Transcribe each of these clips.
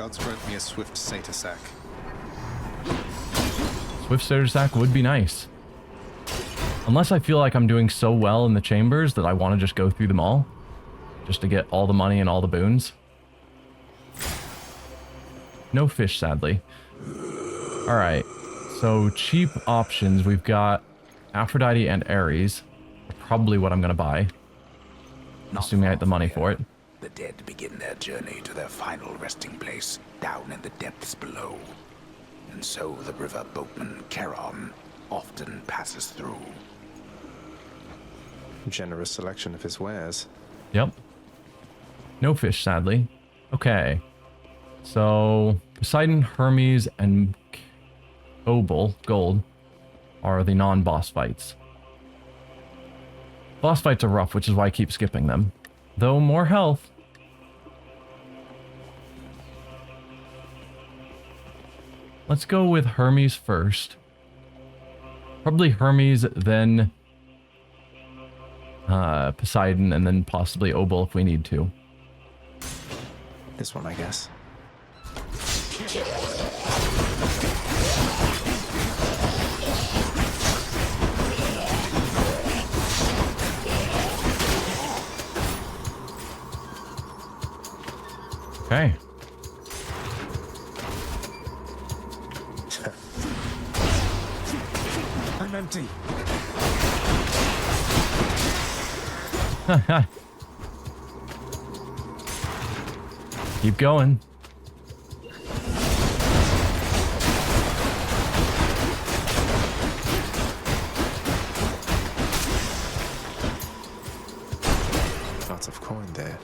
gods grant me a swift satyr sack. Swift satyr sack would be nice. Unless I feel like I'm doing so well in the chambers that I want to just go through them all. Just to get all the money and all the boons. No fish, sadly. Alright. So, cheap options. We've got Aphrodite and Ares. Probably what I'm going to buy. Assuming I had the money for it. The dead begin their journey to their final resting place down in the depths below. And so the river boatman Charon often passes through. Generous selection of his wares. Yep. No fish, sadly. Okay. So, Poseidon, Hermes, and Gold are the non-boss fights. Boss fights are rough, which is why I keep skipping them. Though more health. Let's go with Hermes first. Probably Hermes, then Poseidon, and then possibly Obel if we need to. This one, I guess. Okay. I'm empty. Keep going. Lots of coin there.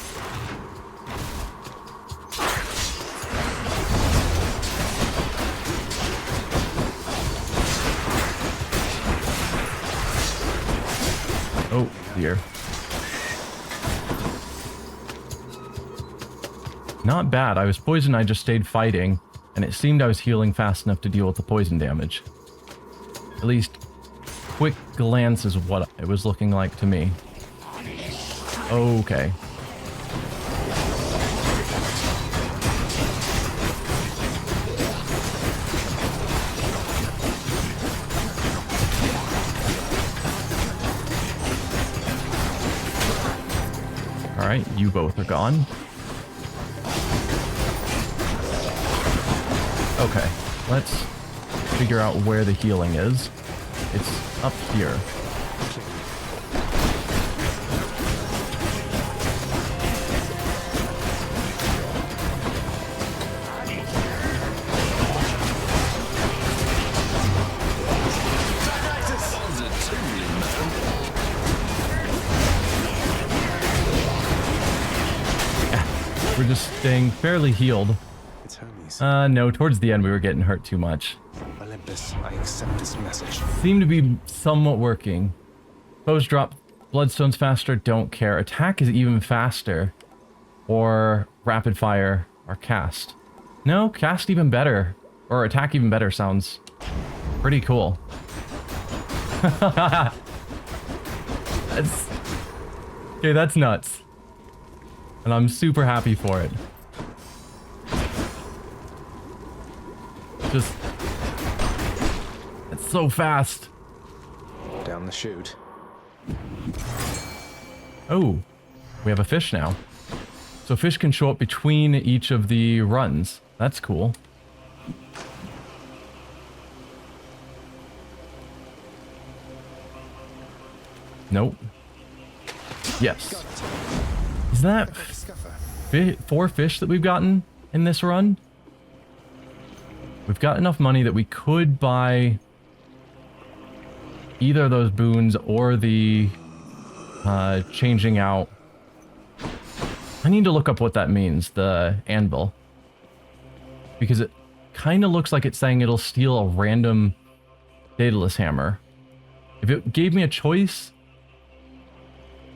Oh, dear. Not bad. I was poisoned, I just stayed fighting, and it seemed I was healing fast enough to deal with the poison damage. At least, quick glance is what it was looking like to me. Okay. Alright, you both are gone. Okay, let's figure out where the healing is. It's up here. We're just staying fairly healed. It's Hermes. No, towards the end we were getting hurt too much. Olympus, I accept this message. Seem to be somewhat working. Bows drop bloodstones faster, don't care. Attack is even faster. Or rapid fire or cast. No, cast even better. Or attack even better sounds pretty cool. Okay, that's nuts. And I'm super happy for it. Just... it's so fast. Down the chute. Oh, we have a fish now. So fish can show up between each of the runs. That's cool. Nope. Yes. Is that 4 fish that we've gotten in this run? We've got enough money that we could buy either of those boons or the changing out. I need to look up what that means, the anvil. Because it kind of looks like it's saying it'll steal a random Daedalus hammer. If it gave me a choice,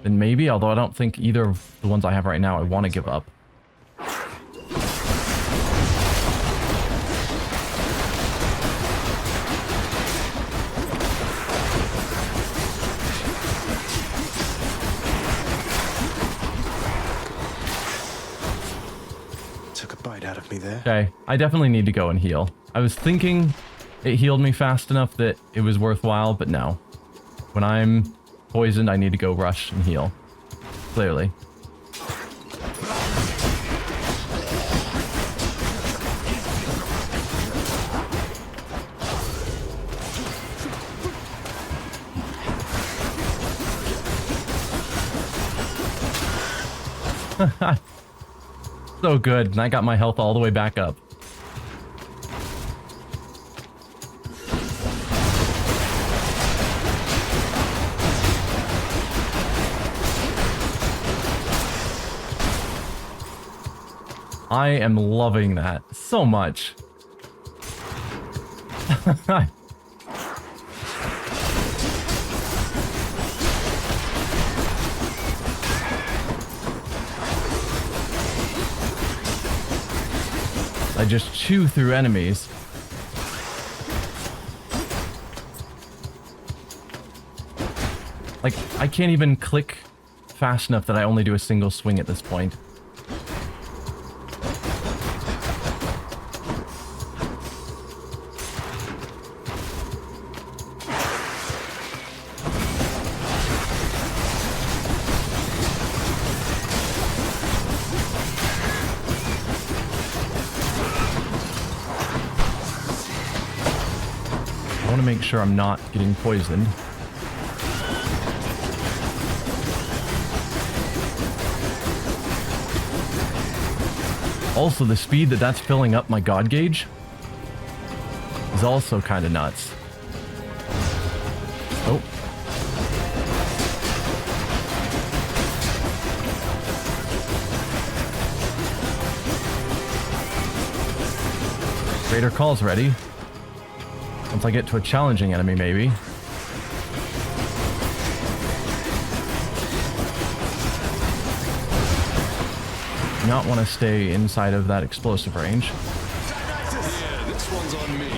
then maybe, although I don't think either of the ones I have right now I want to give up. Took a bite out of me there. Okay, I definitely need to go and heal. I was thinking it healed me fast enough that it was worthwhile, but no. When I'm poisoned, I need to go rush and heal. Clearly. So good, and I got my health all the way back up. I am loving that so much. I just chew through enemies. Like, I can't even click fast enough that I only do a single swing at this point. I want to make sure I'm not getting poisoned. Also, the speed that that's filling up my god gauge is also kind of nuts. Oh. Raider call's ready. Once I get to a challenging enemy, maybe. Do not want to stay inside of that explosive range. Yeah, this one's on me.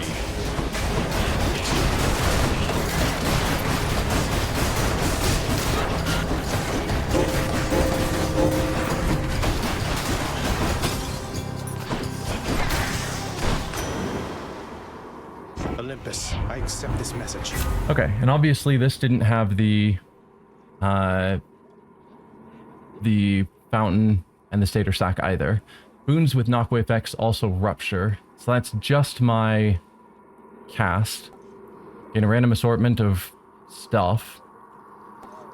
Olympus, I accept this message. Okay, and obviously this didn't have the fountain and the stator sack either. Boons with knockaway effects also rupture, so that's just my cast. Gain a random assortment of stuff.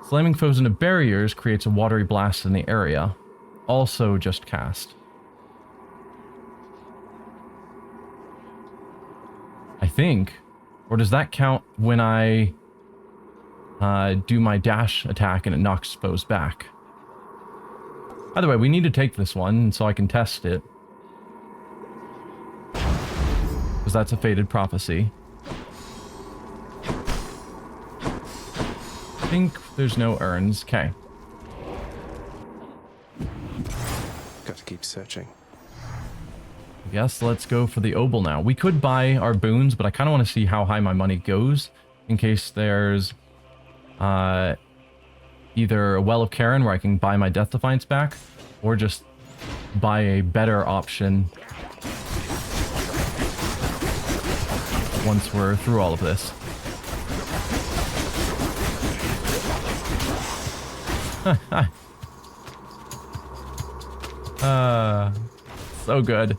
Slamming foes into barriers creates a watery blast in the area. Also just cast. I think. Or does that count when I do my dash attack and it knocks foes back? By the way, we need to take this one so I can test it. Because that's a fated prophecy. I think there's no urns. Okay. Got to keep searching. I guess let's go for the obol now. We could buy our boons, but I kind of want to see how high my money goes in case there's either a Well of Charon where I can buy my Death Defiance back, or just buy a better option once we're through all of this. So good.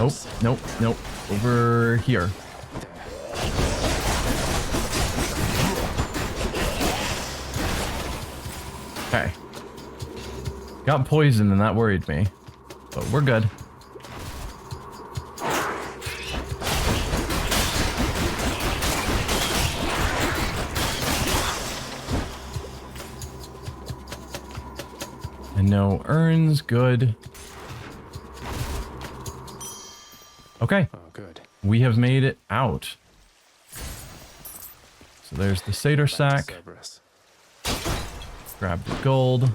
Oh, nope, nope. Over here. Okay. Got poisoned and that worried me. But we're good. And no urns, good. Okay. Oh, good. We have made it out. So there's the satyr sack. Cerberus. Grab the gold.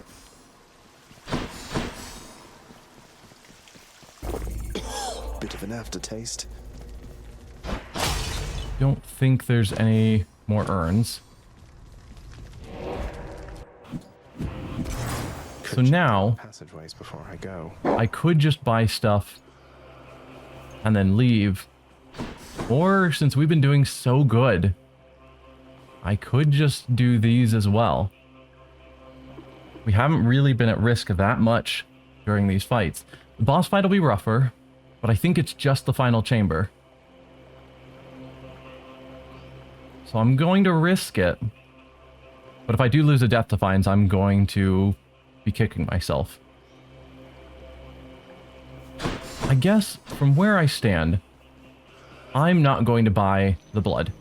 Bit of an aftertaste. Don't think there's any more urns. So now, Passageways before I go. I could just buy stuff and then leave. Or, since we've been doing so good, I could just do these as well. We haven't really been at risk that much during these fights. The boss fight will be rougher, but I think it's just the final chamber. So I'm going to risk it. But if I do lose a Death Defiance, I'm going to be kicking myself. I guess from where I stand, I'm not going to buy the blood.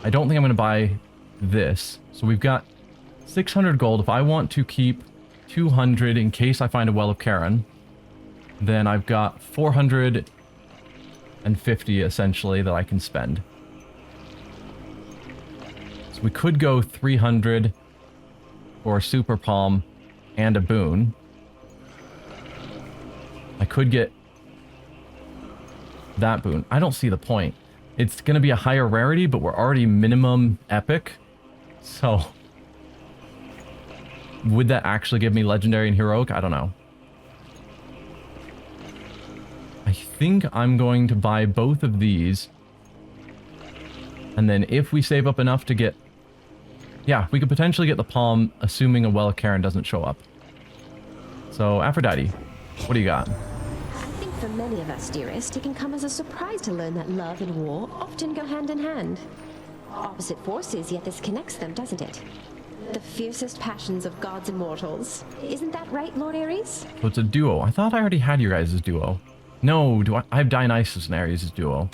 I don't think I'm going to buy this. So we've got 600 gold. If I want to keep 200 in case I find a Well of Charon, then I've got 450 essentially that I can spend. So we could go 300 for a Super Palm and a Boon. I could get that Boon. I don't see the point. It's going to be a higher rarity, but we're already minimum epic. So, would that actually give me legendary and heroic? I don't know. I think I'm going to buy both of these. And then if we save up enough to get... Yeah, we could potentially get the palm, assuming a Well of Charon doesn't show up. So, Aphrodite, what do you got? I think for many of us, dearest, it can come as a surprise to learn that love and war often go hand in hand. Opposite forces, yet this connects them, doesn't it? The fiercest passions of gods and mortals. Isn't that right, Lord Ares? So it's a duo. I thought I already had your guys' duo. No, I have Dionysus and Ares' duo.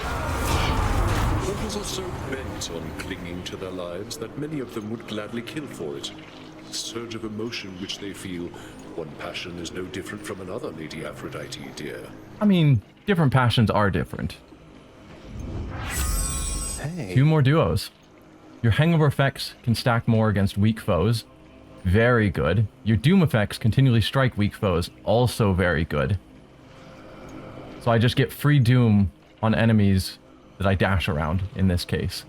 Mortals are so bent on clinging to their lives that many of them would gladly kill for it. A surge of emotion which they feel. One passion is no different from another, Lady Aphrodite, dear. I mean, different passions are different. Hey. 2 more duos. Your hangover effects can stack more against weak foes. Very good. Your doom effects continually strike weak foes. Also very good. So I just get free doom on enemies that I dash around in this case.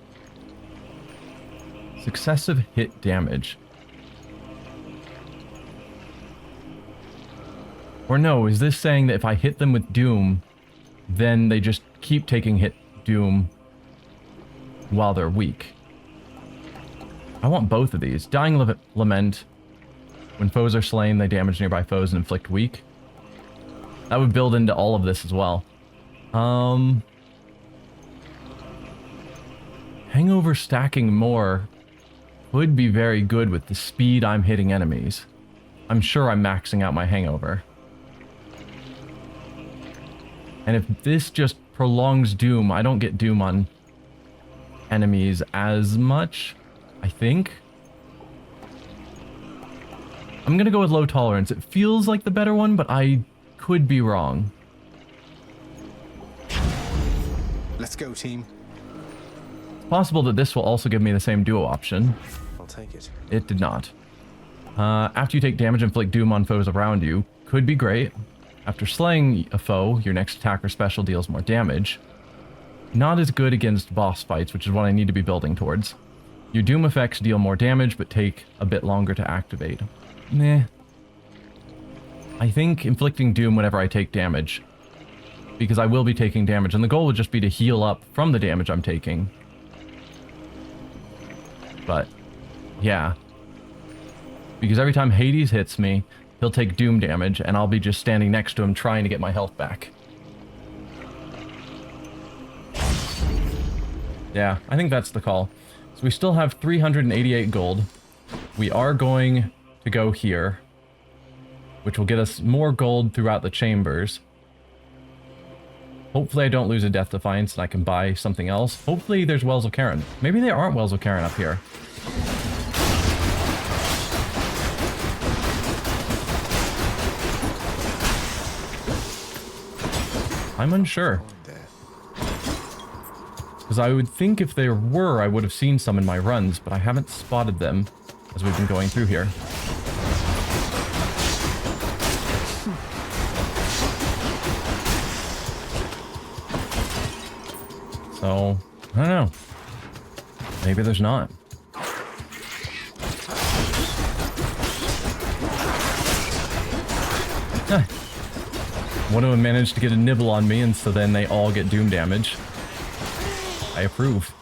Successive hit damage. Or no, is this saying that if I hit them with doom, then they just keep taking hit doom while they're weak? I want both of these. Dying Lament. When foes are slain, they damage nearby foes and inflict weak. That would build into all of this as well. Hangover stacking more would be very good with the speed I'm hitting enemies. I'm sure I'm maxing out my hangover. And if this just prolongs doom, I don't get doom on enemies as much, I think. I'm gonna go with low tolerance. It feels like the better one, but I could be wrong. Let's go, team. It's possible that this will also give me the same duo option. I'll take it. It did not. After you take damage, inflict doom on foes around you. Could be great. After slaying a foe, your next attack or special deals more damage. Not as good against boss fights, which is what I need to be building towards. Your doom effects deal more damage, but take a bit longer to activate. Meh. I think inflicting doom whenever I take damage. Because I will be taking damage, and the goal would just be to heal up from the damage I'm taking. But, yeah. Because every time Hades hits me, he'll take doom damage, and I'll be just standing next to him trying to get my health back. Yeah, I think that's the call. So we still have 388 gold. We are going to go here, which will get us more gold throughout the chambers. Hopefully I don't lose a Death Defiance and I can buy something else. Hopefully there's Wells of Charon. Maybe there aren't Wells of Charon up here. I'm unsure. Because I would think if there were, I would have seen some in my runs, but I haven't spotted them as we've been going through here. So, I don't know. Maybe there's not. One of them managed to get a nibble on me, and so then they all get doom damage. I approve.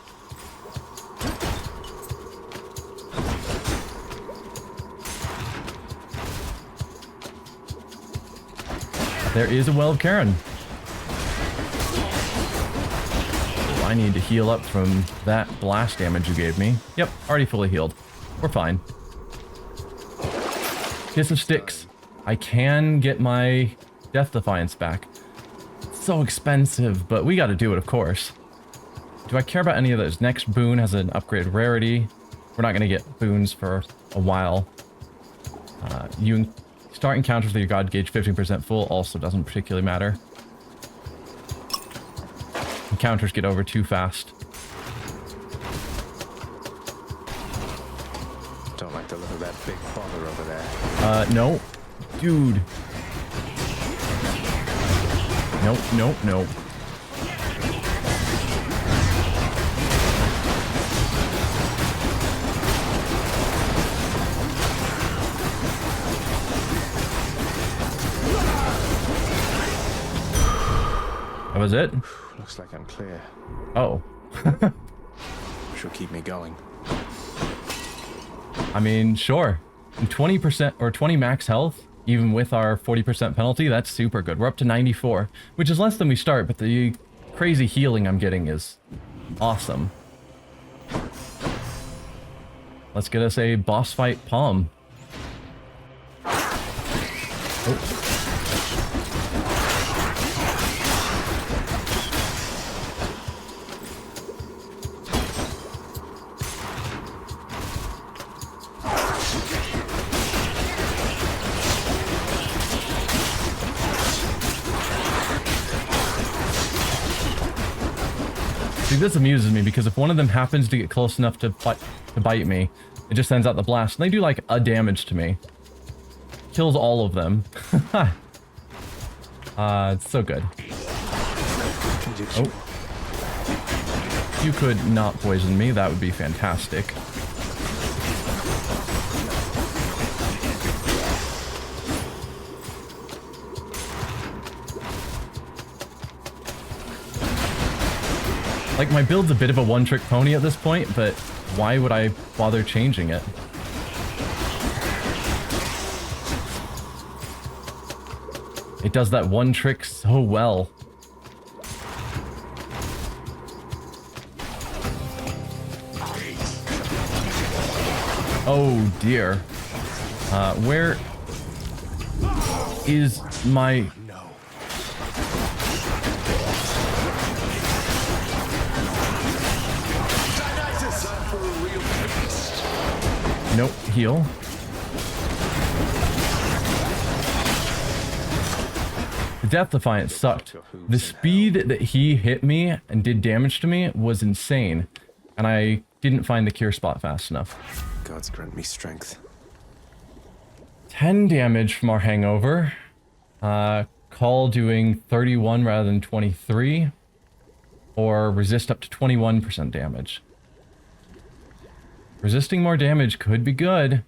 There is a Well of Charon. I need to heal up from that blast damage you gave me. Yep, already fully healed. We're fine. Kiss of Sticks. I can get my Death Defiance back. It's so expensive, but we gotta do it, of course. Do I care about any of those? Next boon has an upgraded rarity. We're not gonna get boons for a while. You start encounters with your god gauge 15% full, also doesn't particularly matter. Encounters get over too fast. Don't like the look of that big bother over there. No. Dude. Nope, nope, nope. That was it? Looks like I'm clear. Oh. Which will keep me going. I mean, sure. And 20% or 20 max health, even with our 40% penalty, that's super good. We're up to 94, which is less than we start, but the crazy healing I'm getting is awesome. Let's get us a boss fight palm. Oh. See, this amuses me because if one of them happens to get close enough to bite me, it just sends out the blast. And they do like a damage to me. Kills all of them. It's so good. Oh. You could not poison me. That would be fantastic. Like, my build's a bit of a one-trick pony at this point, but why would I bother changing it? It does that one trick so well. Oh dear. Where is my... Nope, heal. The Death Defiance sucked. The speed that he hit me and did damage to me was insane. And I didn't find the cure spot fast enough. Gods grant me strength. 10 damage from our hangover. Call doing 31 rather than 23. Or resist up to 21% damage. Resisting more damage could be good.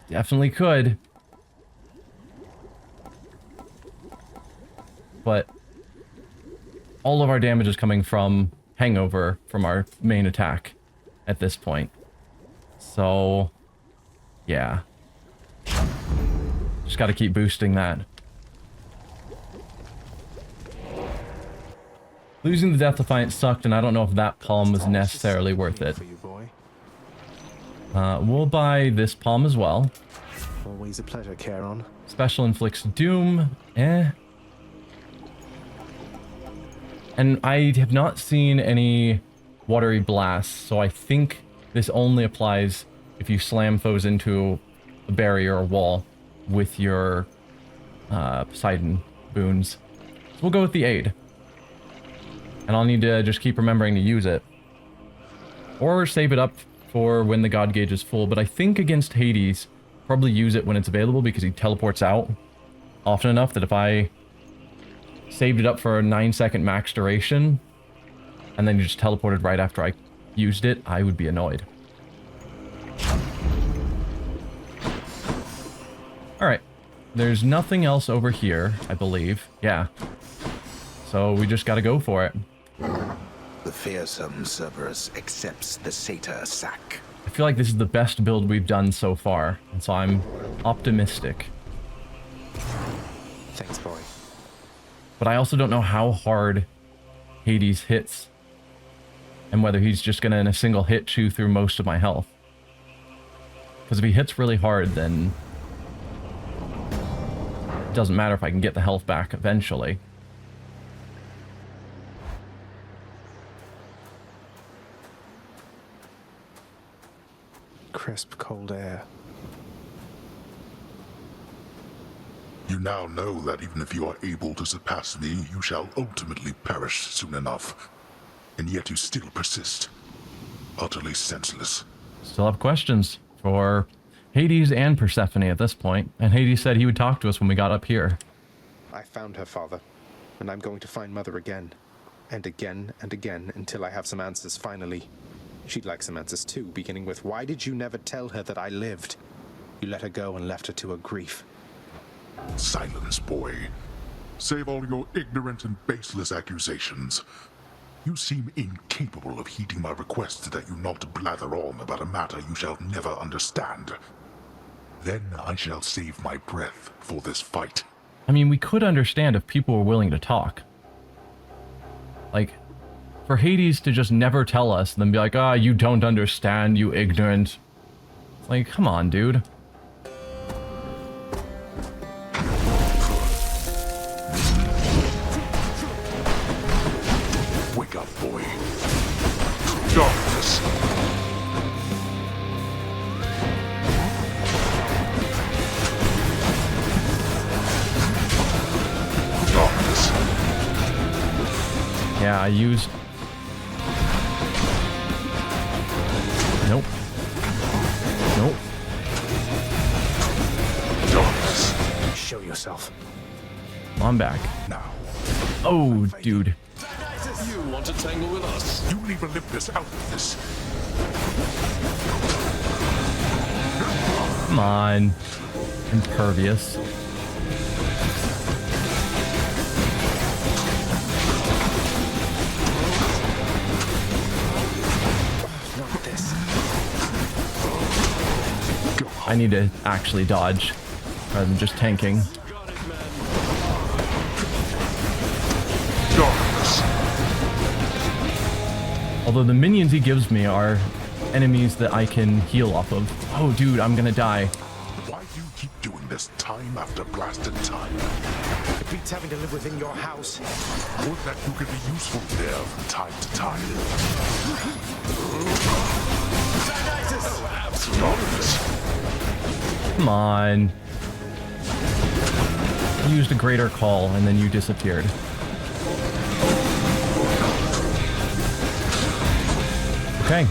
Definitely could. But all of our damage is coming from hangover from our main attack at this point. So, yeah. Just gotta keep boosting that. Losing the Death Defiance sucked, and I don't know if that palm was necessarily worth it. We'll buy this palm as well. Always a pleasure, Charon. Special inflicts doom. Eh. And I have not seen any watery blasts, so I think this only applies if you slam foes into a barrier or wall with your Poseidon boons. So we'll go with the aid. And I'll need to just keep remembering to use it. Or save it up for when the god gauge is full, but I think against Hades, probably use it when it's available because he teleports out often enough that if I saved it up for a 9-second max duration, and then you just teleported right after I used it, I would be annoyed. Alright. There's nothing else over here, I believe. Yeah. So we just gotta go for it. The fearsome Cerberus accepts the satyr sack. I feel like this is the best build we've done so far, and so I'm optimistic. Thanks, boy. But I also don't know how hard Hades hits, and whether he's just gonna in a single hit chew through most of my health. Because if he hits really hard, then it doesn't matter if I can get the health back eventually. Crisp, cold air. You now know that even if you are able to surpass me, you shall ultimately perish soon enough. And yet you still persist. Utterly senseless. Still have questions for Hades and Persephone at this point, and Hades said he would talk to us when we got up here. I found her, Father, and I'm going to find Mother again. And again and again until I have some answers finally. She'd like some answers too, beginning with, why did you never tell her that I lived? You let her go and left her to her grief. Silence, boy. Save all your ignorant and baseless accusations. You seem incapable of heeding my request that you not blather on about a matter you shall never understand. Then I shall save my breath for this fight. I mean, we could understand if people were willing to talk. Like, for Hades to just never tell us and then be like, ah, you don't understand, you ignorant. Like, come on, dude. Wake up, boy. Darkness. Darkness. Yeah, I used... Nope. Nope. Darkness. Show yourself. I'm back. Now. Oh, dude. You want to tangle with us? You leave Olympus out of this. Come on. Impervious. Not this. I need to actually dodge rather than just tanking. Darkness. Although the minions he gives me are enemies that I can heal off of. Oh, dude, I'm gonna die. Why do you keep doing this time after blasted time? It beats having to live within your house. Would that you could be useful there from time to time. Darkness. Come on. I used a greater call and then you disappeared. Okay.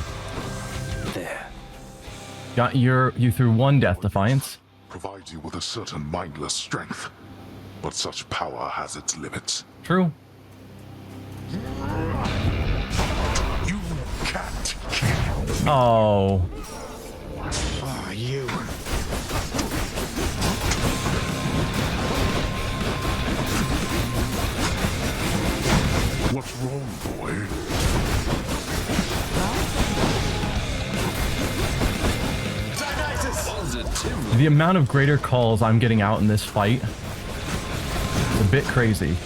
There. Got you through one death defiance. Provides you with a certain mindless strength. But such power has its limits. True. You can't kill. Oh. Ah, you. What's wrong, boy? The amount of greater calls I'm getting out in this fight is a bit crazy.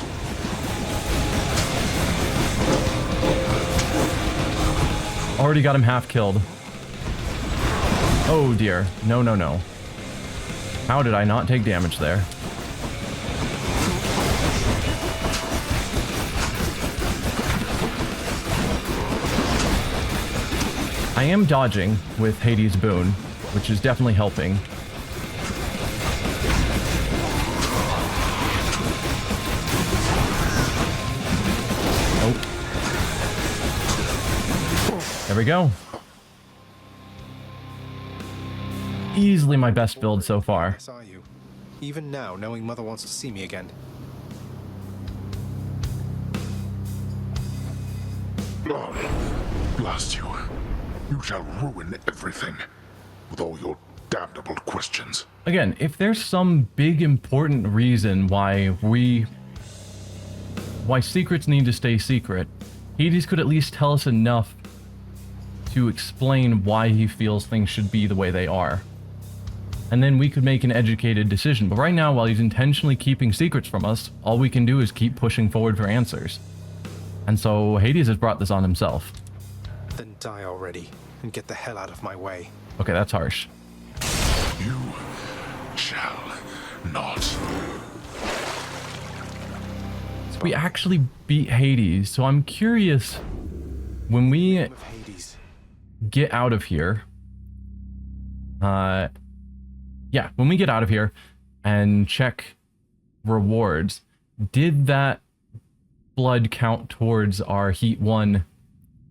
Already got him half killed. Oh dear. No, no, no. How did I not take damage there? I am dodging with Hades' Boon, which is definitely helping. Oh. There we go. Easily my best build so far. Yes, are you? Even now, knowing Mother wants to see me again. Blast you. You shall ruin everything with all your damnable questions. Again, if there's some big important reason why secrets need to stay secret, Hades could at least tell us enough to explain why he feels things should be the way they are. And then we could make an educated decision. But right now, while he's intentionally keeping secrets from us, all we can do is keep pushing forward for answers. And so Hades has brought this on himself. Then die already and get the hell out of my way. Okay, that's harsh. You shall not. So we actually beat Hades. So I'm curious, when we Of Hades. get out of here, when we get out of here and check rewards, did that blood count towards our Heat 1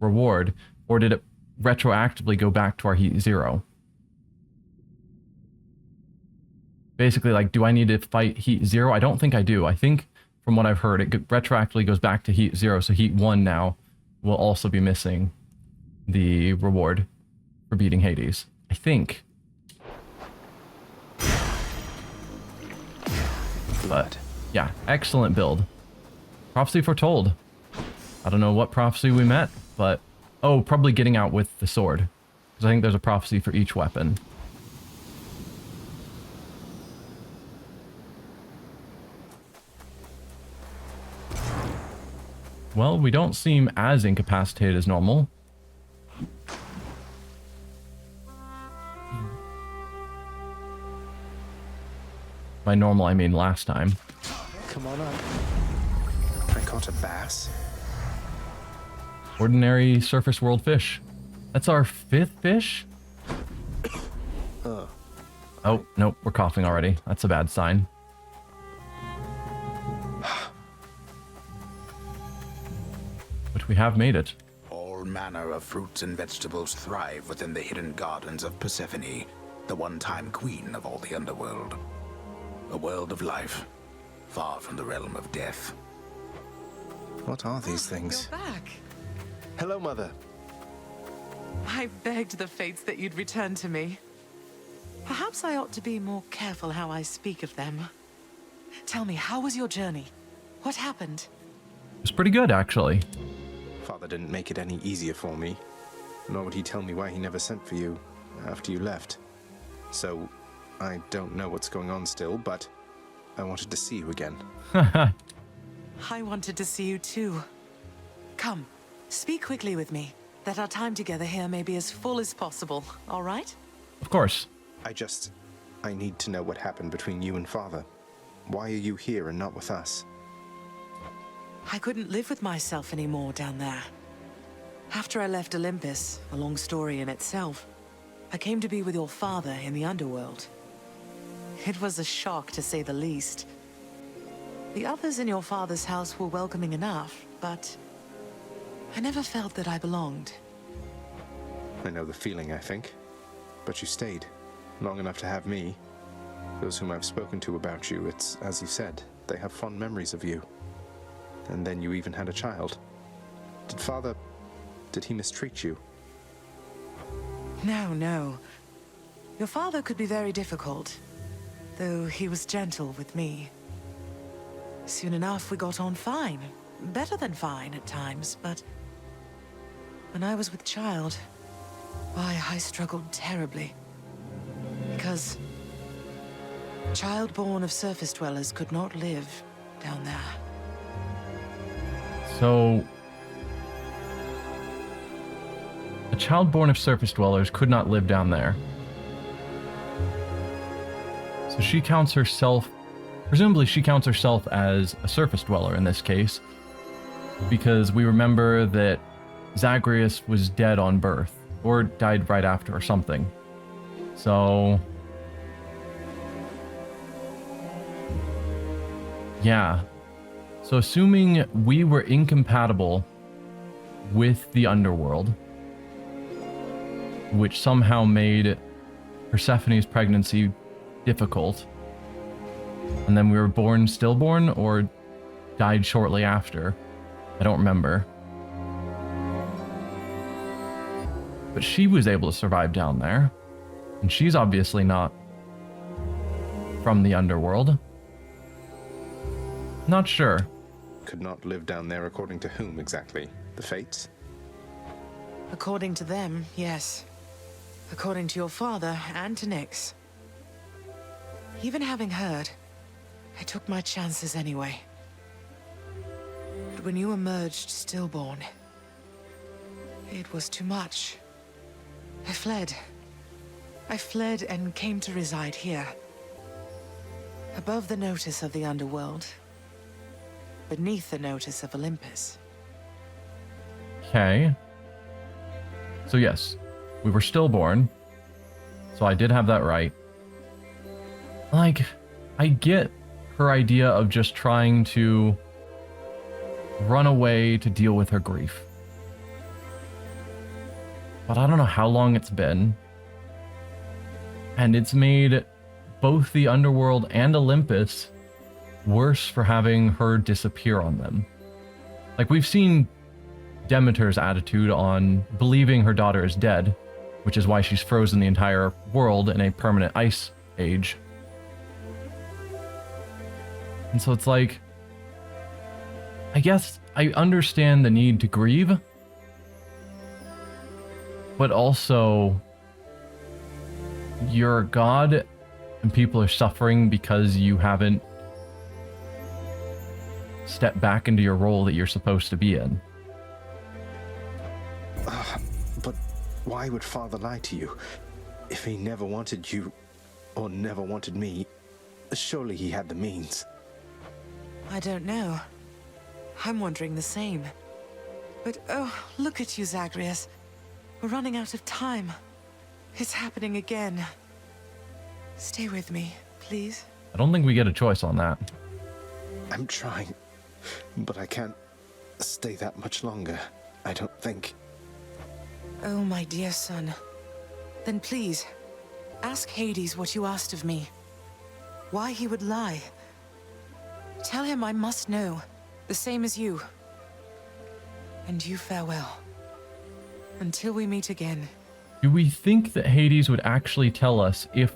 reward, or did it retroactively go back to our Heat 0? Basically, like, do I need to fight Heat 0? I don't think I do. I think, from what I've heard, it retroactively goes back to Heat 0, so Heat 1 now will also be missing the reward for beating Hades. I think. But, yeah, excellent build. Prophecy foretold. I don't know what prophecy we met, but... Oh, probably getting out with the sword. Because I think there's a prophecy for each weapon. Well, we don't seem as incapacitated as normal. By normal, I mean last time. Come on up. I caught a bass. Ordinary surface world fish. That's our 5th fish? Oh, nope, we're coughing already. That's a bad sign. But we have made it. All manner of fruits and vegetables thrive within the hidden gardens of Persephone, the one-time queen of all the Underworld. A world of life, far from the realm of death. What are these things? You're back. Hello, Mother. I begged the fates that you'd return to me. Perhaps I ought to be more careful how I speak of them. Tell me, how was your journey? What happened? It was pretty good, actually. Father didn't make it any easier for me, nor would he tell me why he never sent for you after you left. So, I don't know what's going on still, but I wanted to see you again. I wanted to see you too. Come, speak quickly with me, that our time together here may be as full as possible, all right? Of course. I need to know what happened between you and Father. Why are you here and not with us? I couldn't live with myself anymore down there. After I left Olympus, a long story in itself, I came to be with your father in the Underworld. It was a shock, to say the least. The others in your father's house were welcoming enough, but I never felt that I belonged. I know the feeling, I think. But you stayed, long enough to have me. Those whom I've spoken to about you, it's as you said, they have fond memories of you. And then you even had a child. Did he mistreat you? No. Your father could be very difficult, though he was gentle with me. Soon enough, we got on fine. Better than fine at times, but when I was with child, why, I struggled terribly. Because child born of surface dwellers could not live down there. So, a child born of surface dwellers could not live down there. So she counts herself, presumably she counts herself as a surface dweller in this case, because we remember that Zagreus was dead on birth, or died right after or something. So, yeah. So assuming we were incompatible with the Underworld, which somehow made Persephone's pregnancy difficult, and then we were stillborn or died shortly after, I don't remember. But she was able to survive down there. And she's obviously not from the underworld. Not sure. Could not live down there according to whom exactly? The fates? According to them, yes. According to your father and to Nyx. Even having heard, I took my chances anyway. But when you emerged stillborn, it was too much. I fled. I fled and came to reside here. Above the notice of the Underworld. Beneath the notice of Olympus. Okay. So yes, we were stillborn. So I did have that right. Like, I get her idea of just trying to run away to deal with her grief. But I don't know how long it's been. And it's made both the Underworld and Olympus worse for having her disappear on them. Like, we've seen Demeter's attitude on believing her daughter is dead, which is why she's frozen the entire world in a permanent ice age. And so it's like, I guess I understand the need to grieve, but also you're a god and people are suffering because you haven't stepped back into your role that you're supposed to be in. But why would Father lie to you? If he never wanted you, or never wanted me, surely he had the means. I don't know. I'm wondering the same. But oh, look at you, Zagreus. We're running out of time. It's happening again. Stay with me, please. I don't think we get a choice on that. I'm trying, but I can't stay that much longer, I don't think. Oh, my dear son. Then please, ask Hades what you asked of me. Why he would lie. Tell him I must know, the same as you. And you farewell. Until we meet again. Do we think that Hades would actually tell us if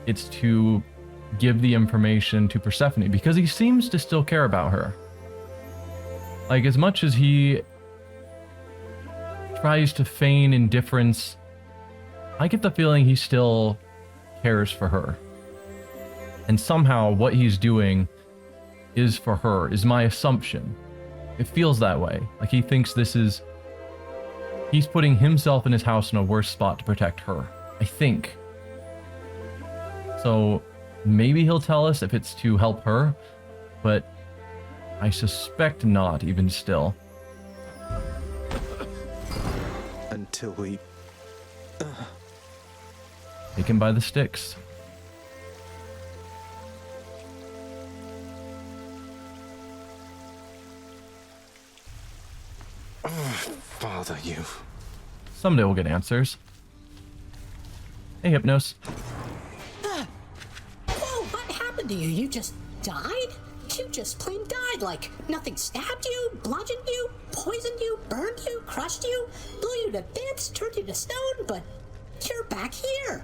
it's to give the information to Persephone? Because he seems to still care about her. Like, as much as he tries to feign indifference, I get the feeling he still cares for her. And somehow what he's doing is for her, is my assumption. It feels that way. Like he thinks this is... He's putting himself and his house in a worse spot to protect her. I think. So maybe he'll tell us if it's to help her, but I suspect not, even still. Until we... Take him by the sticks. Father, you... Someday we'll get answers. Hey, Hypnos. Whoa, what happened to you? You just died? You just plain died, like nothing stabbed you, bludgeoned you, poisoned you, burned you, crushed you, blew you to bits, turned you to stone, but you're back here.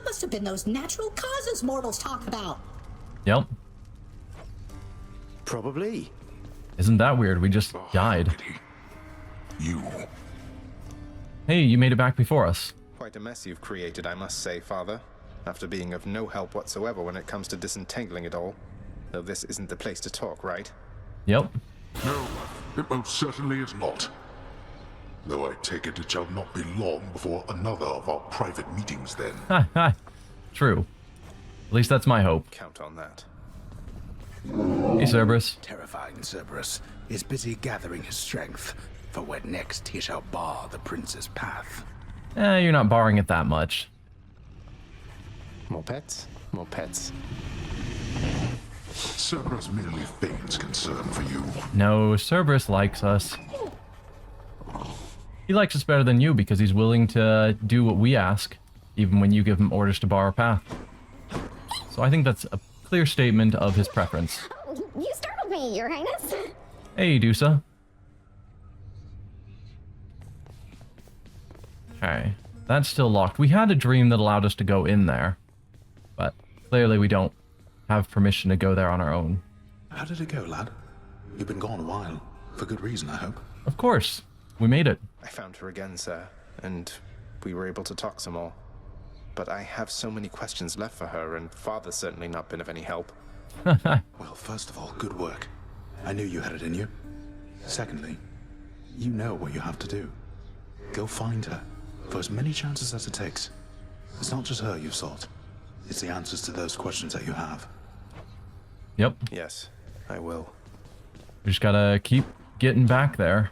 Must have been those natural causes mortals talk about. Yep. Probably. Isn't that weird? We just died. You. Hey, you made it back before us. Quite a mess you've created, I must say, Father. After being of no help whatsoever when it comes to disentangling it all. Though this isn't the place to talk, right? Yep. No, it most certainly is not. Though I take it shall not be long before another of our private meetings then. Ha ha. True. At least that's my hope. Count on that. Hey, Cerberus. Terrifying Cerberus is busy gathering his strength for when next he shall bar the prince's path. You're not barring it that much. More pets? More pets. Cerberus merely feigns concern for you. No, Cerberus likes us. He likes us better than you because he's willing to do what we ask, even when you give him orders to bar our path. So I think that's a clear statement of his preference. You startled me, Your Highness. Hey, Dusa. Okay. That's still locked. We had a dream that allowed us to go in there, but clearly we don't have permission to go there on our own. How did it go, lad? You've been gone a while. For good reason, I hope. Of course. We made it. I found her again, sir, and we were able to talk some more. But I have so many questions left for her, and Father's certainly not been of any help. Well, first of all, good work. I knew you had it in you. Secondly, you know what you have to do. Go find her, for as many chances as it takes. It's not just her you've sought. It's the answers to those questions that you have. Yep. Yes, I will. We just gotta keep getting back there.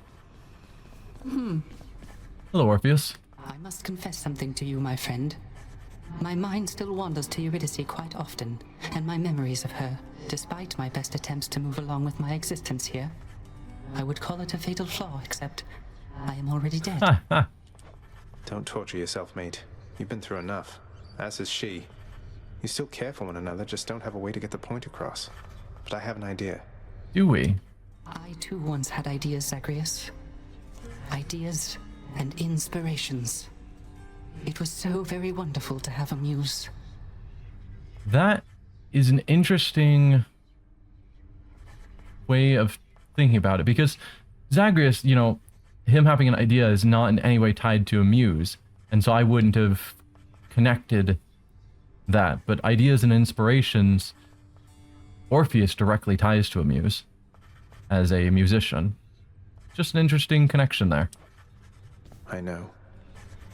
Hello, Orpheus. I must confess something to you, my friend. My mind still wanders to Eurydice quite often, and my memories of her, despite my best attempts to move along with my existence here. I would call it a fatal flaw, except I am already dead. Don't torture yourself, mate. You've been through enough, as has she. You still care for one another, just don't have a way to get the point across. But I have an idea. Do we? I too once had ideas, Zagreus. Ideas and inspirations. It was so very wonderful to have a muse. That is an interesting way of thinking about it, because Zagreus, you know, him having an idea is not in any way tied to a muse, and so I wouldn't have connected that. But ideas and inspirations, Orpheus directly ties to a muse as a musician. Just an interesting connection there. I know.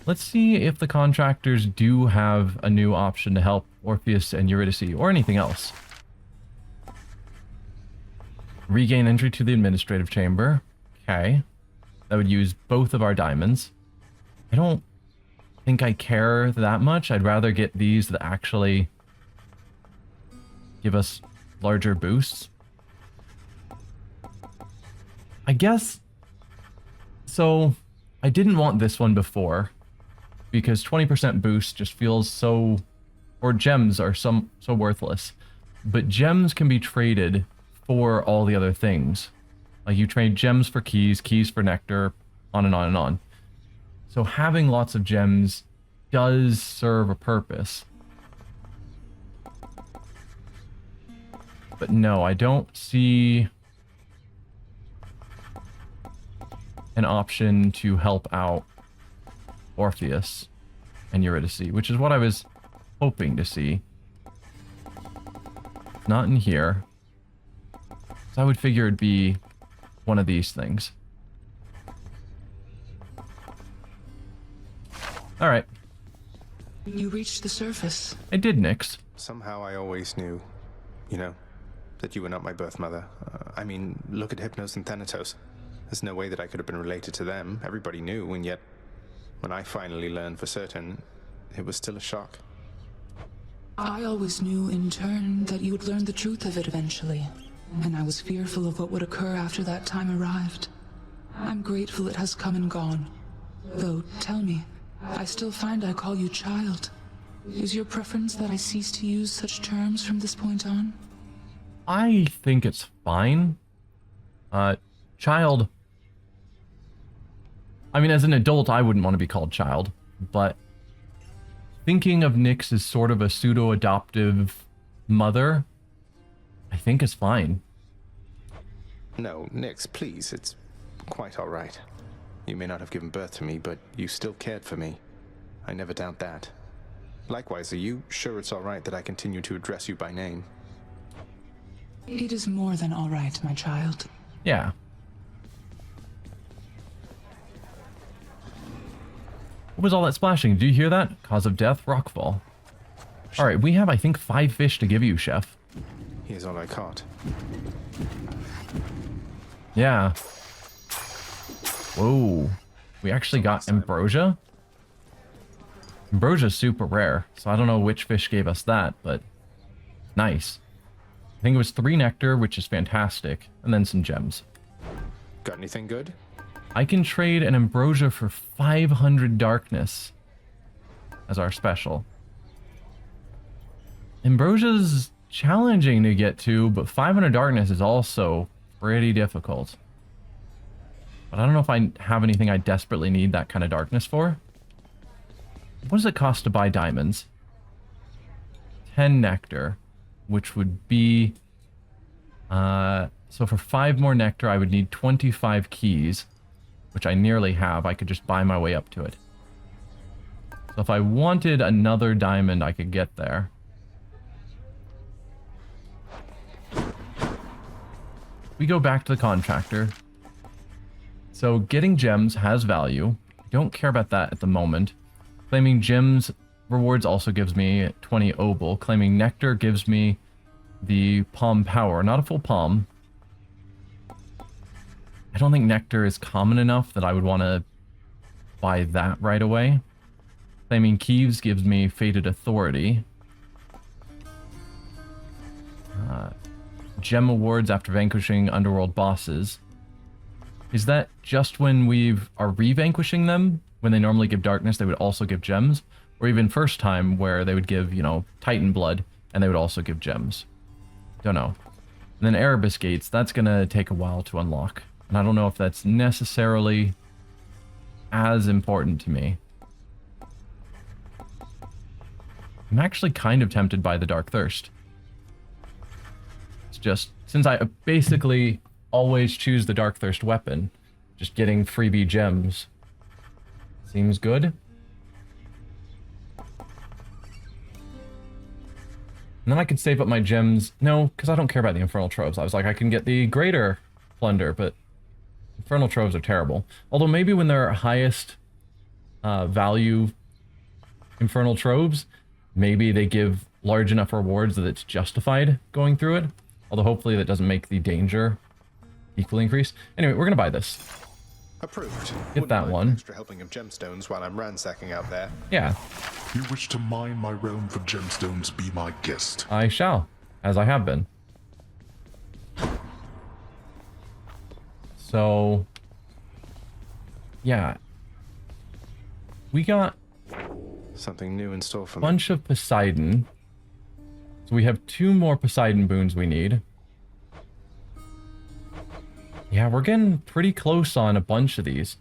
Let's see if the contractors do have a new option to help Orpheus and Eurydice, or anything else. Regain entry to the administrative chamber. Okay. That would use both of our diamonds. I don't think I care that much. I'd rather get these that actually give us larger boosts. I guess... So, I didn't want this one before, because 20% boost just feels so... Or gems are so worthless. But gems can be traded for all the other things. Like, you trade gems for keys, keys for nectar, on and on and on. So having lots of gems does serve a purpose. But no, I don't see an option to help out Orpheus and Eurydice, which is what I was hoping to see. Not in here. So I would figure it'd be one of these things. Alright. You reached the surface. I did, Nyx. Somehow I always knew, you know, that you were not my birth mother. I mean, look at Hypnos and Thanatos. There's no way that I could have been related to them. Everybody knew, and yet, when I finally learned for certain, it was still a shock. I always knew, in turn, that you would learn the truth of it eventually, and I was fearful of what would occur after that time arrived. I'm grateful it has come and gone. Though, tell me, I still find I call you child. Is your preference that I cease to use such terms from this point on? I think it's fine. Child. I mean, as an adult, I wouldn't want to be called child, but thinking of Nyx as sort of a pseudo-adoptive mother, I think is fine. No, Nyx, please, it's quite all right. You may not have given birth to me, but you still cared for me. I never doubt that. Likewise, are you sure it's all right that I continue to address you by name? It is more than all right, my child. Yeah. What was all that splashing? Do you hear that? Cause of death, rockfall. Alright, we have, I think, 5 fish to give you, Chef. Here's all I caught. Yeah. Whoa. We actually got ambrosia? Ambrosia's super rare, so I don't know which fish gave us that, but nice. I think it was 3 nectar, which is fantastic, and then some gems. Got anything good? I can trade an ambrosia for 500 darkness as our special. Ambrosia's challenging to get to, but 500 darkness is also pretty difficult. But I don't know if I have anything I desperately need that kind of darkness for. what does it cost to buy diamonds? 10 nectar, which would be... so for 5 more nectar, I would need 25 keys, which I nearly have. I could just buy my way up to it. So if I wanted another diamond, I could get there. We go back to the contractor. So getting gems has value. Don't care about that at the moment. Claiming gems rewards also gives me 20 obol. Claiming nectar gives me the palm power. Not a full palm. I don't think nectar is common enough that I would want to buy that right away. Claiming keys gives me fated authority. Gem awards after vanquishing underworld bosses. Is that just when we are re-vanquishing them? When they normally give darkness, they would also give gems? Or even first time where they would give, you know, Titan blood, and they would also give gems? Don't know. And then Erebus gates, that's going to take a while to unlock. And I don't know if that's necessarily as important to me. I'm actually kind of tempted by the Dark Thirst. It's just, since I basically always choose the Dark Thirst weapon, just getting freebie gems seems good. And then I could save up my gems. No, because I don't care about the Infernal Troves. I was like, I can get the greater plunder, but Infernal Troves are terrible. Although maybe when they're highest value Infernal Troves, maybe they give large enough rewards that it's justified going through it. Although hopefully that doesn't make the danger equally increase. Anyway, we're going to buy this. Approved. Get that one. Extra helping of gemstones while I'm ransacking out there. Yeah. You wish to mine my realm for gemstones, be my guest. I shall, as I have been. So, yeah. We got something new in store for a me. bunch of Poseidon. So we have 2 more Poseidon boons we need. Yeah, we're getting pretty close on a bunch of these.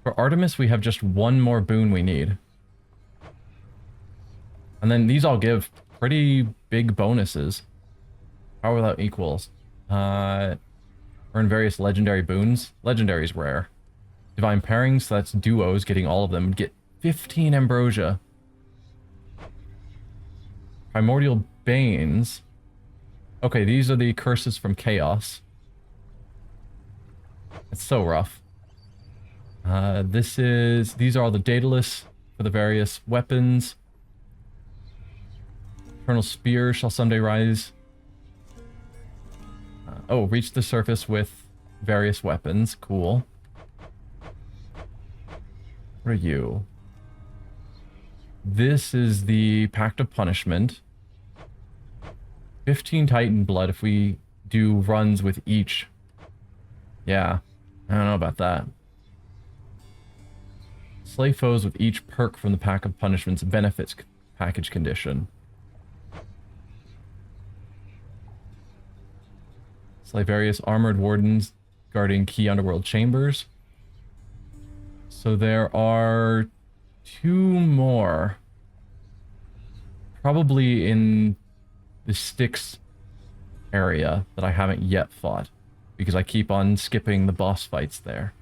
For Artemis, we have just 1 more boon we need. And then these all give pretty big bonuses. Power without equals. Earn various legendary boons. Legendary is rare. Divine pairings, so that's duos, getting all of them. Get 15 ambrosia. Primordial banes. Okay, these are the curses from chaos. It's so rough. These are all the Daedalus for the various weapons. Eternal Spear shall someday rise. Reach the surface with various weapons. Cool. What are you? This is the Pact of Punishment. 15 Titan blood if we do runs with each. Yeah, I don't know about that. Slay foes with each perk from the Pact of Punishment's benefits package condition. Slay various armored wardens guarding key underworld chambers. So there are 2 more. Probably in the Styx area that I haven't yet fought. Because I keep on skipping the boss fights there.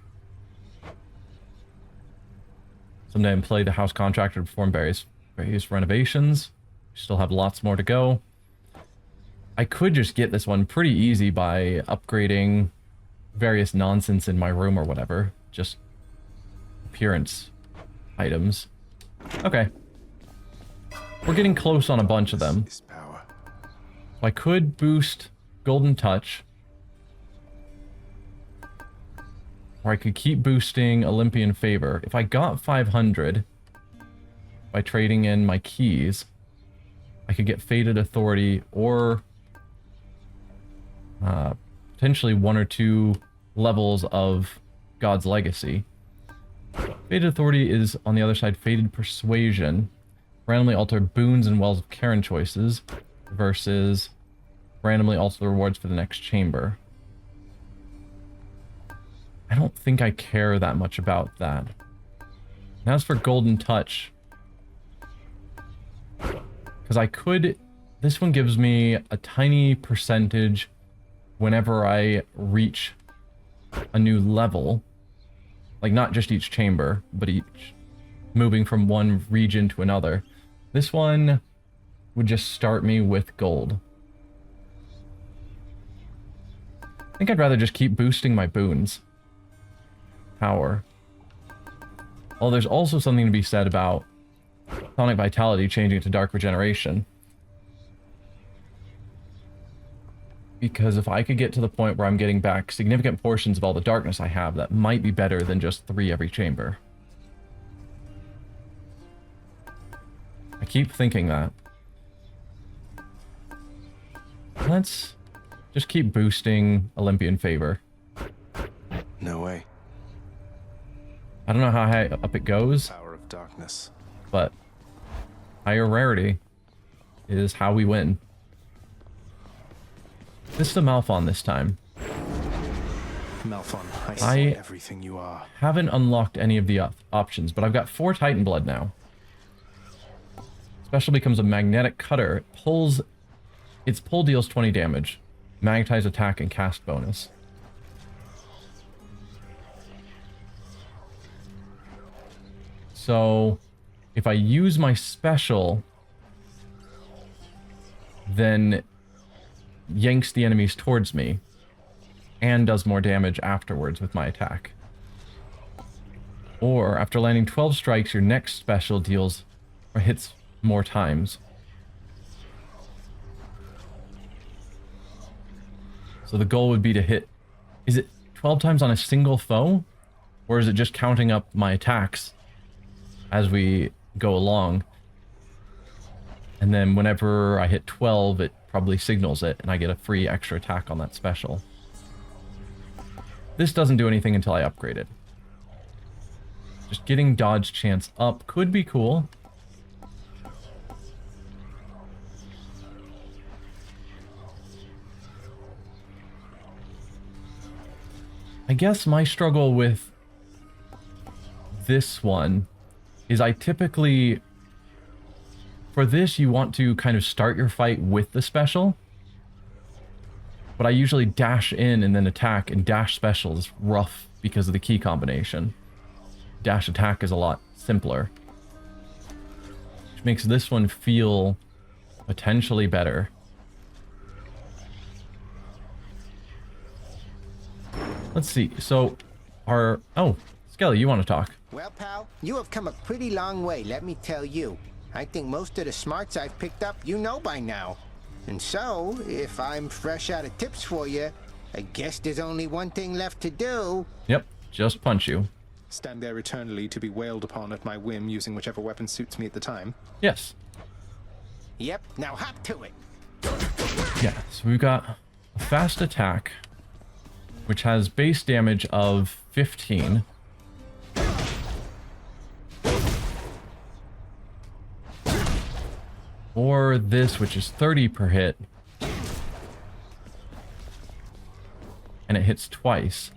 Someday I'm play the house contractor to perform various renovations. We still have lots more to go. I could just get this one pretty easy by upgrading various nonsense in my room or whatever. Just appearance items. Okay. We're getting close on a bunch of them. So I could boost Golden Touch. Or I could keep boosting Olympian Favor. If I got 500 by trading in my keys, I could get Fated Authority or potentially 1 or 2 levels of God's Legacy. Fated Authority is, on the other side, Fated Persuasion. Randomly alter boons and Wells of Karen choices versus randomly alter the rewards for the next chamber. I don't think I care that much about that. And as for Golden Touch, Because I could... This one gives me a tiny percentage whenever I reach a new level. Like, not just each chamber, but each... moving from one region to another. This one would just start me with gold. I think I'd rather just keep boosting my boons. Power. Well, there's also something to be said about Sonic Vitality changing it to Dark Regeneration. Because if I could get to the point where I'm getting back significant portions of all the darkness I have, that might be better than just 3 every chamber. I keep thinking that. Let's just keep boosting Olympian favor. No way. I don't know how high up it goes. Power of darkness. But higher rarity is how we win. This is the Malphon this time. Malphon, I see everything you are. Haven't unlocked any of the options, but I've got 4 Titan Blood now. Special becomes a magnetic cutter. It pulls... Its pull deals 20 damage. Magnetize attack and cast bonus. So, if I use my special, then yanks the enemies towards me and does more damage afterwards with my attack. Or, after landing 12 strikes, your next special deals or hits more times. So the goal would be to hit... Is it 12 times on a single foe? Or is it just counting up my attacks as we go along? And then whenever I hit 12, it probably signals it, and I get a free extra attack on that special. This doesn't do anything until I upgrade it. Just getting dodge chance up could be cool. I guess my struggle with this one is I typically... For this, you want to kind of start your fight with the special. But I usually dash in and then attack, and dash special is rough because of the key combination. Dash attack is a lot simpler. Which makes this one feel potentially better. Let's see, so our... Oh, Skelly, you want to talk? Well, pal, you have come a pretty long way, let me tell you. I think most of the smarts I've picked up you know by now. And so, if I'm fresh out of tips for you, I guess there's only one thing left to do. Yep, just punch you. Stand there eternally to be wailed upon at my whim using whichever weapon suits me at the time. Yes. Yep, now hop to it. Yeah, so we've got a fast attack, which has base damage of 15. Or this, which is 30 per hit. And it hits twice.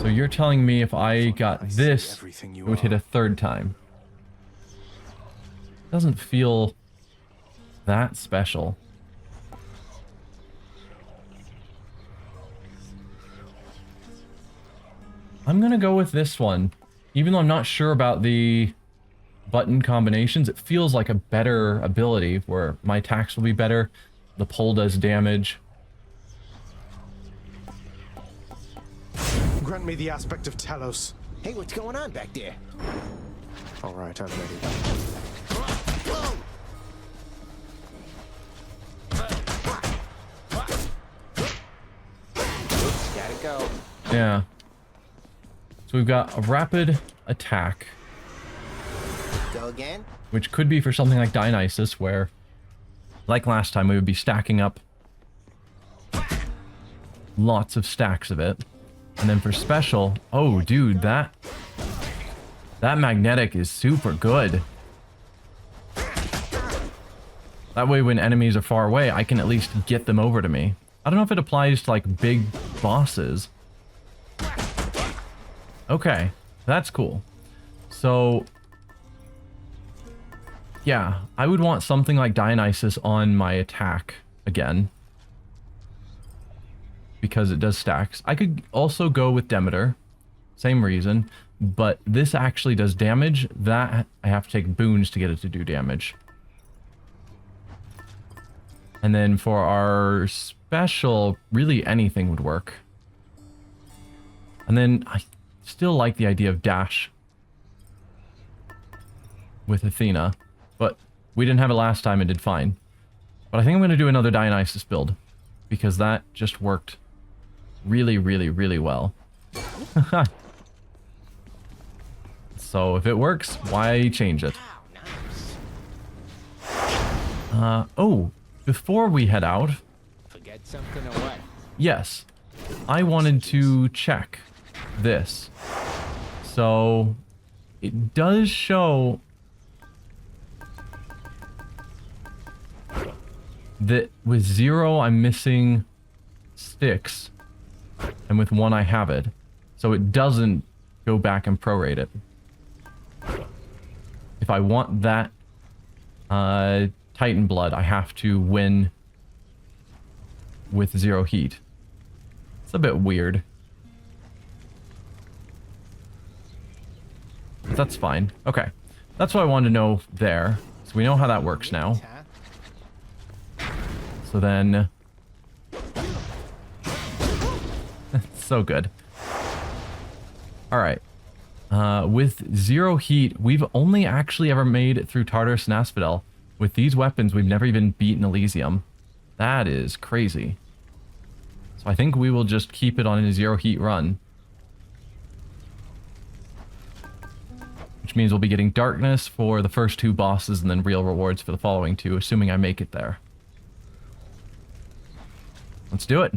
So you're telling me if I got this, it would hit a 3rd time. Doesn't feel that special. I'm gonna go with this one. Even though I'm not sure about the button combinations, it feels like a better ability where my attacks will be better. The pull does damage. Grant me the aspect of Talos. Hey, what's going on back there? All right, I'm ready. Gotta go. Yeah. So we've got a rapid attack. Go again? Which could be for something like Dionysus, where, like last time, we would be stacking up lots of stacks of it. And then for special, oh dude, that magnetic is super good. That way when enemies are far away, I can at least get them over to me. I don't know if it applies to like big bosses. Okay, that's cool. So Yeah, I would want something like Dionysus on my attack again. Because it does stacks. I could also go with Demeter. Same reason. But this actually does damage. That I have to take boons to get it to do damage. And then for our special, really anything would work. And then I still like the idea of dash with Athena. But we didn't have it last time and did fine. But I think I'm going to do another Dionysus build. Because that just worked really, really, really well. So if it works, why change it? Oh, before we head out... Forget something or what? Yes, I wanted to check this. So, it does show that with 0 I'm missing sticks, and with 1 I have it. So it doesn't go back and prorate it. If I want that Titan blood, I have to win with 0 heat. It's a bit weird. But that's fine. Okay. That's what I wanted to know there. So we know how that works now. So then... so good. Alright. With 0 heat, we've only actually ever made it through Tartarus and Asphodel. With these weapons, we've never even beaten Elysium. That is crazy. So I think we will just keep it on a 0 heat run. Which means we'll be getting Darkness for the first 2 bosses and then real rewards for the following 2, assuming I make it there. Let's do it.